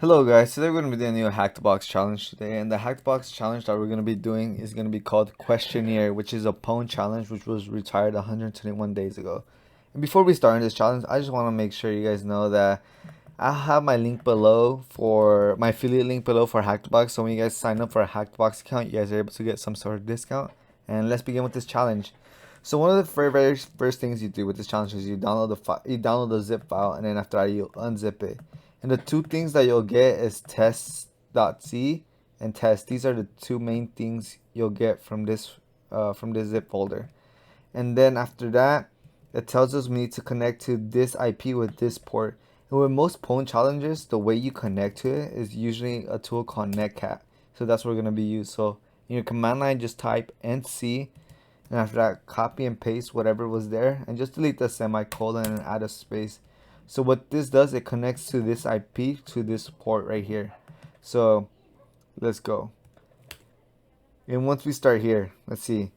Hello guys, today we're going to be doing a new Hacked Box challenge today, and the Hacked Box challenge that we're going to be doing is going to be called Questionnaire, which is a Pwn challenge which was retired 121 days ago. And before we start on this challenge, I just want to make sure you guys know that I'll have my link below for my affiliate link below for Hacked Box, so when you guys sign up for a Hacked Box account, you guys are able to get some sort of discount. And let's begin with this challenge. So one of the very first things you do with this challenge is you download the zip file, and then after that you unzip it. And the two things that you'll get is test.c and test. These are the two main things you'll get from this zip folder. And then after that, it tells us we need to connect to this IP with this port. And with most Pwn challenges, the way you connect to it is usually a tool called netcat. So that's what we're gonna be used. So in your command line, just type NC, and after that, copy and paste whatever was there, and just delete the semicolon and add a space. So what this does, it connects to this IP to this port right here. So let's go. And once we start here, let's see.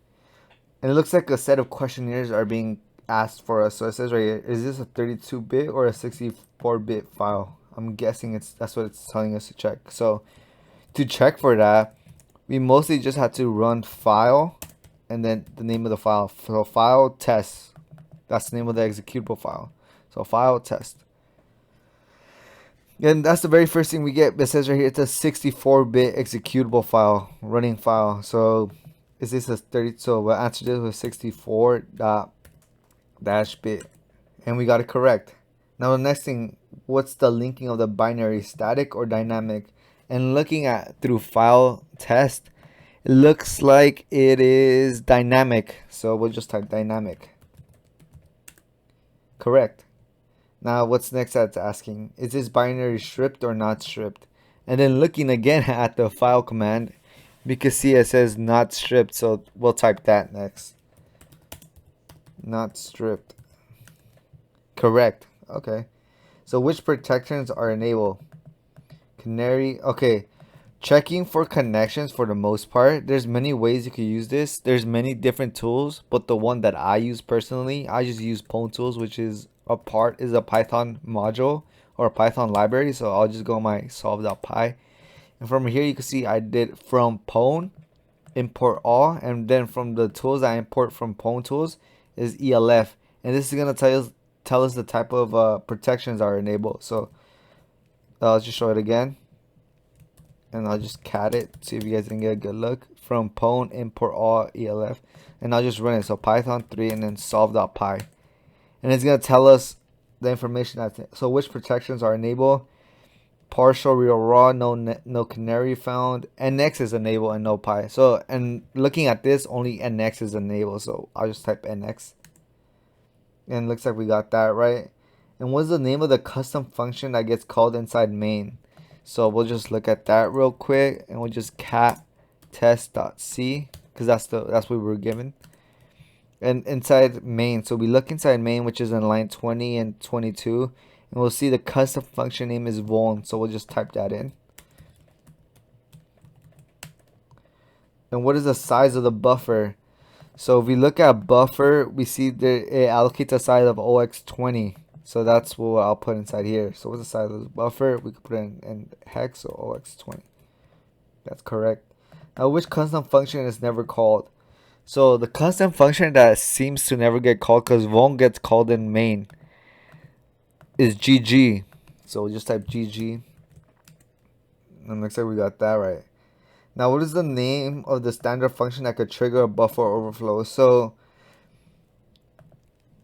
And it looks like a set of questionnaires are being asked for us. So it says right here, is this a 32-bit or a 64-bit file? I'm guessing that's what it's telling us to check. So to check for that, we mostly just had to run file and then the name of the file. So file test. That's the name of the executable file. So file test. And that's the very first thing we get. It says right here it's a 64-bit executable file, running file. So is this a 30? So we'll answer this with 64-bit, and we got it correct. Now the next thing, what's the linking of the binary, static or dynamic? And looking at through file test, it looks like it is dynamic. So we'll just type dynamic. Correct. Now what's next that's asking, is this binary stripped or not stripped? And then looking again at the file command, we can see it says not stripped, so we'll type that next. Not stripped. Correct. Okay. So which protections are enabled? Canary. Okay. Checking for connections for the most part. There's many ways you could use this. There's many different tools, but the one that I use personally, I just use Pwn tools, which is a Python module or a Python library. So I'll just go my solve.py, and from here you can see I did from Pwn import all, and then from the tools I import from Pwn tools is ELF, and this is gonna tell us the type of protections are enabled. So I'll just show it again, and I'll just cat it, see if you guys can get a good look. From Pwn import all ELF, and I'll just run it. So Python 3 and then solve.py, and it's gonna tell us the information so which protections are enabled. Partial, real, raw, no canary found. NX is enabled and no pi. So, and looking at this, only NX is enabled. So I'll just type NX, and looks like we got that right. And what's the name of the custom function that gets called inside main? So we'll just look at that real quick, and we'll just cat test.c, because that's what we were given. And inside main, so we look inside main, which is in line 20 and 22, and we'll see the custom function name is vuln, so we'll just type that in. And what is the size of the buffer? So if we look at buffer, we see that it allocates a size of OX20. So that's what I'll put inside here. So what's the size of the buffer? We could put in hex, so OX20. That's correct. Now which custom function is never called? So the custom function that seems to never get called, because vuln gets called in main, is GG. So we'll just type GG. And looks like we got that right. Now what is the name of the standard function that could trigger a buffer overflow? So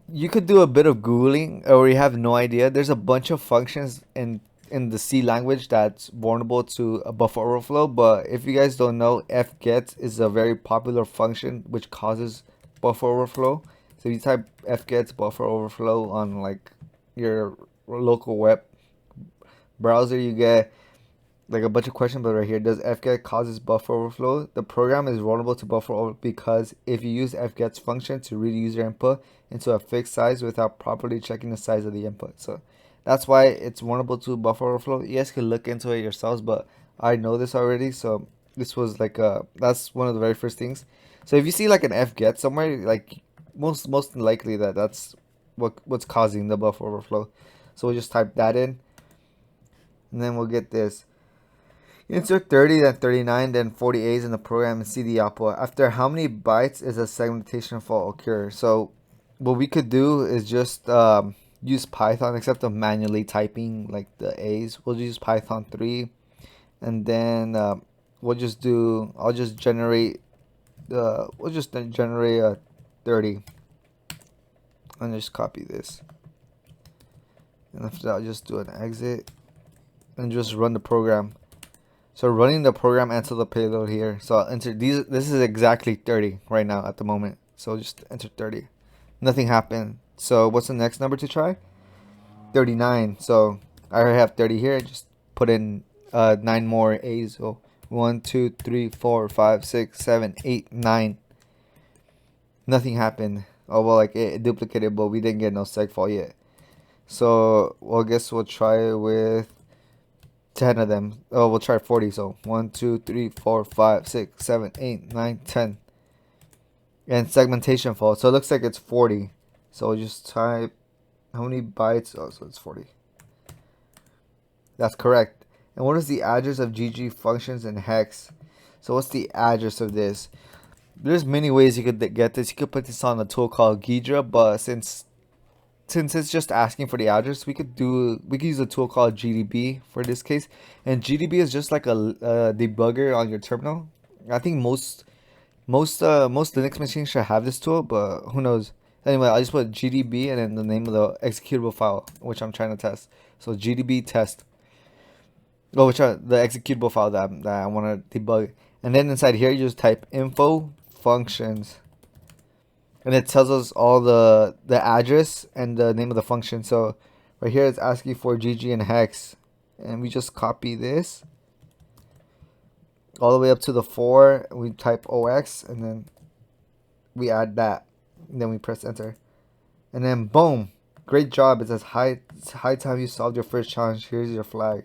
you could do a bit of Googling, or you have no idea. There's a bunch of functions in the C language that's vulnerable to a buffer overflow, but if you guys don't know, fget is a very popular function which causes buffer overflow. So if you type fget buffer overflow on like your local web browser, you get like a bunch of questions. But right here, does fget causes buffer overflow? The program is vulnerable to buffer overflow because if you use fget's function to read user input into a fixed size without properly checking the size of the input. So that's why it's vulnerable to buffer overflow. You guys can look into it yourselves, but I know this already. So this was like that's one of the very first things. So if you see like an fget somewhere, like most likely that's what's causing the buffer overflow. So we'll just type that in. and then we'll get this. Insert 30, then 39, then 40 A's in the program and see the output. After how many bytes is a segmentation fault occur? So what we could do is just use Python, except of manually typing like the A's. We'll use Python 3, and then we'll just do, we'll just generate a 30, and just copy this. And after that, I'll just do an exit and just run the program. So running the program enter the payload here. So I'll enter these. This is exactly 30 right now at the moment. So just enter 30. Nothing happened. So what's the next number to try? 39. So I already have 30 here. Just put in 9 more A's. So 1, 2, 3, 4, 5, 6, 7, 8, 9. Nothing happened. Oh well, like it duplicated, but we didn't get no seg fault yet. So well, I guess we'll try it with 10 of them. Oh, we'll try 40. So 1, 2, 3, 4, 5, 6, 7, 8, 9, 10. And segmentation fault. So it looks like it's 40. So we'll just type how many bytes. Oh, so it's 40. That's correct. And what is the address of GG functions in hex? So what's the address of this? There's many ways you could get this. You could put this on a tool called Ghidra, but since it's just asking for the address, we could use a tool called GDB for this case. And GDB is just like a debugger on your terminal. I think most Linux machines should have this tool, but who knows. Anyway, I just put GDB and then the name of the executable file which I'm trying to test. So GDB test. Oh, which are the executable file that I want to debug. And then inside here, you just type info functions, and it tells us all the address and the name of the function. So right here it's asking for GG and hex, and we just copy this all the way up to the 4. We type OX, and then we add that, and then we press enter, and then boom, great job. It says it's high time you solved your first challenge. Here's your flag.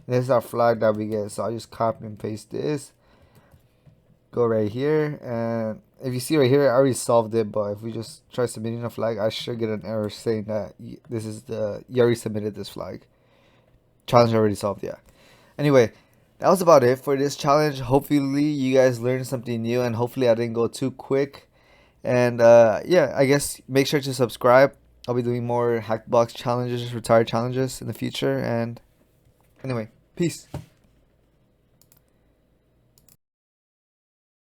And this is our flag that we get. So I just copy and paste this, go right here, and if you see right here, I already solved it. But if we just try submitting a flag, I should get an error saying that this is you already submitted this flag. Challenge already solved. Yeah. Anyway, that was about it for this challenge. Hopefully you guys learned something new, and hopefully I didn't go too quick. And yeah, I guess make sure to subscribe. I'll be doing more Hackbox challenges, retired challenges in the future. And anyway, peace.